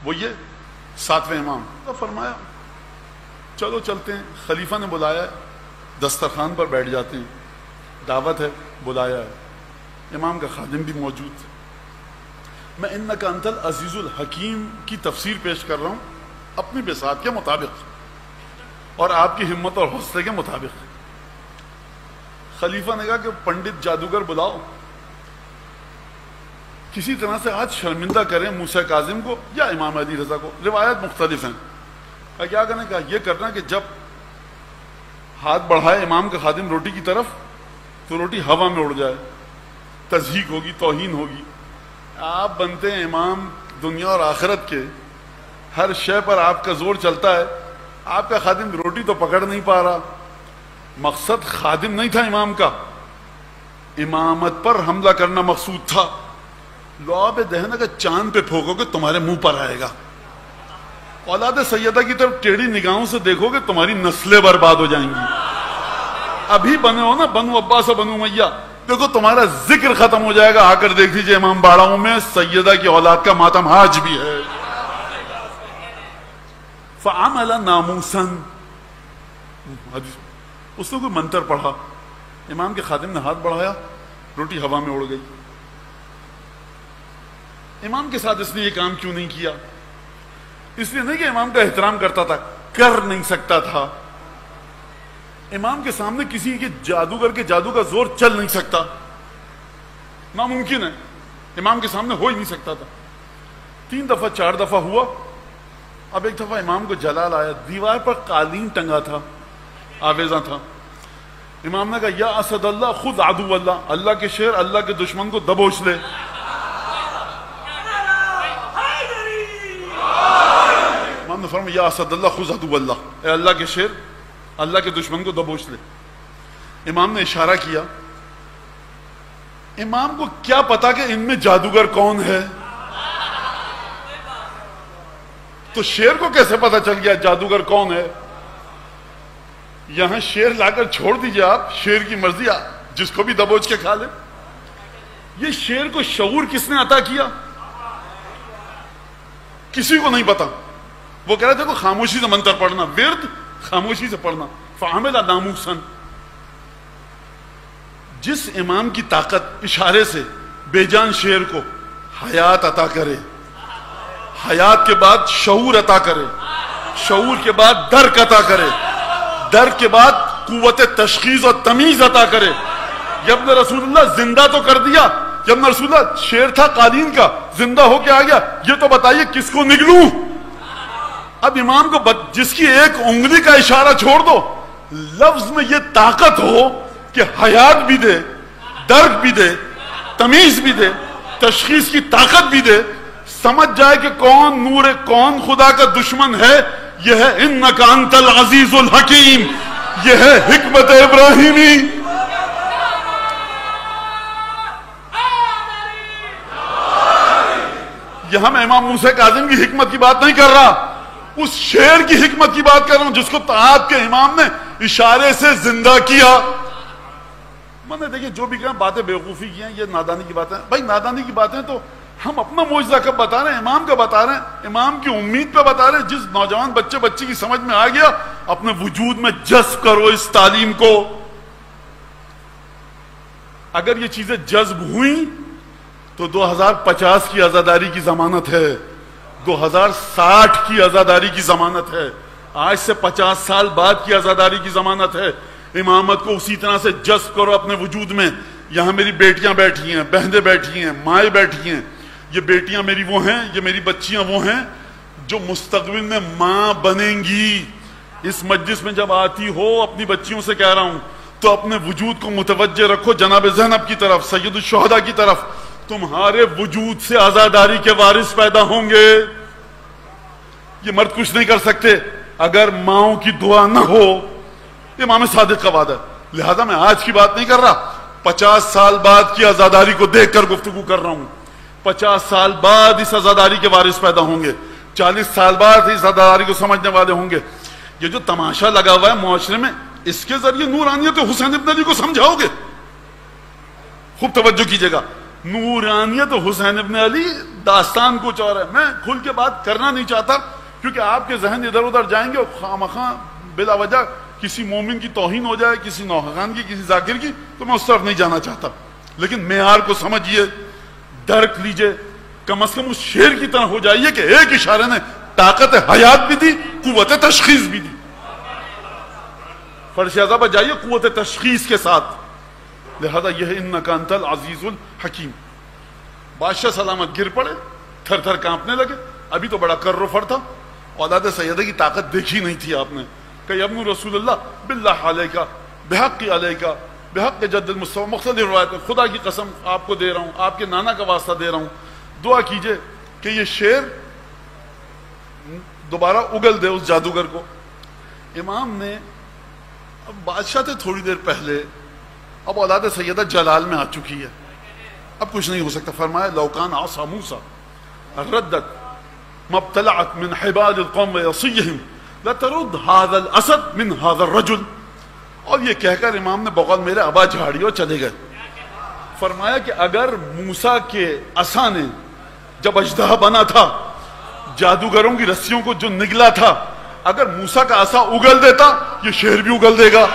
وہ یہ 7ویں امام تو فرمایا چلو چلتے ہیں. خلیفہ نے بلایا، دسترخوان پر بیٹھ جاتے ہیں، دعوت ہے، بلایا ہے، امام کا خادم بھی موجود تھا. میں انک انت العزیز الحکیم کی تفسیر پیش کر رہا ہوں اپنی بساط کے مطابق اور آپ کی ہمت اور حوصلے کے مطابق. خلیفہ نے کہا کہ پنڈت جادوگر بلاؤ، کسی طرح سے آج شرمندہ کریں موسیٰ کاظم کو یا امام علی رضا کو. روایت مختلف ہیں. کیا کرنے کا یہ کرنا کہ جب ہاتھ بڑھائے امام کا خادم روٹی کی طرف تو روٹی ہوا میں اڑ جائے، تضحیق ہوگی، توہین ہوگی. آپ بنتے ہیں امام دنیا اور آخرت کے، ہر شے پر آپ کا زور چلتا ہے، آپ کا خادم روٹی تو پکڑ نہیں پا رہا. مقصد خادم نہیں تھا امام کا، امامت پر حملہ کرنا مقصود تھا. لعاب دہن اگر چاند پہ پھونکو گے تمہارے منہ پر آئے گا، اولاد سیدہ کی طرف ٹیڑھی نگاہوں سے دیکھو گے تمہاری نسلیں برباد ہو جائیں گی. ابھی بنے ہو نا بنو عباس اور بنو امیہ، دیکھو تمہارا ذکر ختم ہو جائے گا. آ کر دیکھ لیجیے امام باڑاؤں میں سیدہ کی اولاد کا ماتم آج بھی ہے. فعمل ناموسا، اس نے کوئی منتر پڑھا، امام کے خادم نے ہاتھ بڑھایا، روٹی ہوا میں اڑ گئی. امام کے ساتھ اس نے یہ کام کیوں نہیں کیا؟ اس لیے نہیں کہ امام کا احترام کرتا تھا، کر نہیں سکتا تھا. امام کے سامنے کسی کے جادوگر کے جادو کا زور چل نہیں سکتا، ناممکن ہے، امام کے سامنے ہو ہی نہیں سکتا تھا. 3 دفعہ 4 دفعہ ہوا. اب ایک دفعہ امام کو جلال آیا، دیوار پر قالین ٹنگا تھا، آویزاں تھا. امام نے کہا یا اسد اللہ خود عدو اللہ، اللہ کے شیر اللہ کے دشمن کو دبوچ لے. امام نے فرمایا یا اسد اللہ خود عدو اللہ، اے اللہ کے شیر اللہ کے دشمن کو دبوچ لے. امام نے اشارہ کیا. امام کو کیا پتا کہ ان میں جادوگر کون ہے؟ تو شیر کو کیسے پتا چل گیا جادوگر کون ہے؟ یہاں شیر لا کر چھوڑ دیجئے، آپ شیر کی مرضی، جس کو بھی دبوچ کے کھا لے. یہ شیر کو شعور کس نے عطا کیا؟ کسی کو نہیں پتا. وہ کہہ رہے تھے کہ خاموشی سے منتر پڑھنا، ورد خاموشی سے پڑھنا. فعمل ناموسا، جس امام کی طاقت اشارے سے بے جان شیر کو حیات عطا کرے، حیات کے بعد شعور عطا کرے، شعور کے بعد درک عطا کرے، درک کے بعد قوت تشخیص اور تمیز عطا کرے. جب نے رسول اللہ زندہ تو کر دیا، جب نے رسول اللہ شیر تھا قالین کا زندہ ہو کے آ گیا، یہ تو بتائیے کس کو نگلوں؟ اب امام کو جس کی ایک انگلی کا اشارہ چھوڑ دو، لفظ میں یہ طاقت ہو کہ حیات بھی دے، درک بھی دے، تمیز بھی دے، تشخیص کی طاقت بھی دے، سمجھ جائے کہ کون نور، کون خدا کا دشمن ہے. یہ ہے انک انت العزیز الحکیم، یہ ہے حکمت ابراہیمی. یہاں میں امام موسیٰ کاظم کی حکمت کی بات نہیں کر رہا، اس شیر کی حکمت کی بات کر رہا ہوں جس کو آپ کے امام نے اشارے سے زندہ کیا. میں نے دیکھیں جو بھی کہا باتیں بیوقوفی کی ہیں، یہ نادانی کی باتیں. بھائی نادانی کی باتیں تو ہم اپنا معجزہ کب بتا رہے ہیں؟ امام کا بتا رہے ہیں، امام کی امید پہ بتا رہے ہیں. جس نوجوان بچے کی سمجھ میں آ گیا، اپنے وجود میں جذب کرو اس تعلیم کو. اگر یہ چیزیں جذب ہوئیں تو 2050 کی عزاداری کی ضمانت ہے، 2060 کی عزاداری کی ضمانت ہے، آج سے 50 سال بعد کی عزاداری کی ضمانت ہے. امامت کو اسی طرح سے جذب کرو اپنے وجود میں. یہاں میری بیٹیاں بیٹھی ہیں، بہنیں بیٹھی ہیں، مائیں بیٹھی ہیں. یہ بیٹیاں میری وہ ہیں، یہ میری بچیاں وہ ہیں جو مستقبل میں ماں بنیں گی. اس مجلس میں جب آتی ہو، اپنی بچیوں سے کہہ رہا ہوں، تو اپنے وجود کو متوجہ رکھو جناب زینب کی طرف، سید الشہداء کی طرف. تمہارے وجود سے عزاداری کے وارث پیدا ہوں گے. یہ مرد کچھ نہیں کر سکتے اگر ماؤں کی دعا نہ ہو. امام صادق کا وعدہ. لہذا میں آج کی بات نہیں کر رہا، 50 سال بعد کی عزاداری کو دیکھ کر گفتگو کر رہا ہوں. 50 سال بعد اس عزاداری کے وارث پیدا ہوں گے، 40 سال بعد اس عزاداری کو سمجھنے والے ہوں گے. یہ جو تماشا لگا ہوا ہے معاشرے میں، اس کے ذریعے نورانیت حسین ابن علی کو سمجھاؤ گے. خوب توجہ کیجئے گا. نورانیت حسین ابن علی داستان کچھ اور ہے. میں کھل کے بات کرنا نہیں چاہتا کیونکہ آپ کے ذہن ادھر ادھر جائیں گے اور خواہ بلا وجہ کسی مومن کی توہین ہو جائے, کسی نوحگان کی, کسی ذاکر کی, تو میں اس طرف نہیں جانا چاہتا. لیکن معیار کو سمجھیے, درک لیجئے, کم از کم اس شیر کی طرح ہو جائیے کہ ایک اشارے نے طاقت حیات بھی دی, قوت تشخیص بھی دی. فرش اعظم پر جائیے قوت تشخیص کے ساتھ. لہذا یہ انک انت العزیز الحکیم. بادشاہ سلامت گر پڑے, تھر تھر کانپنے لگے. ابھی تو بڑا کر و فر تھا, اولاد سیدہ کی طاقت دیکھی نہیں تھی آپ نے. کہ ابن رسول اللہ باللہ علیکہ بحق علیکہ بحق جد المصطفیٰ. مختلف روایت میں خدا کی قسم آپ کو دے رہا ہوں, آپ کے نانا کا واسطہ دے رہا ہوں, دعا کیجئے کہ یہ شیر دوبارہ اگل دے اس جادوگر کو. امام نے, اب بادشاہ تھے تھوڑی دیر پہلے, اب اولاد سیدہ جلال میں آ چکی ہے, اب کچھ نہیں ہو سکتا. فرمایا لو کان عصا موسیٰ ردت مبتلعت من حبال القوم ویصیہم لترد هذا الاسد من هذا الرجل. اور یہ کہہ کر امام نے بغل میرے ابا جھاڑی اور چلے گئے. فرمایا کہ اگر موسیٰ کے عصا نے جب اژدہا بنا تھا, جادوگروں کی رسیوں کو جو نگلا تھا, اگر موسیٰ کا عصا اگل دیتا, یہ شیر بھی اگل دے گا.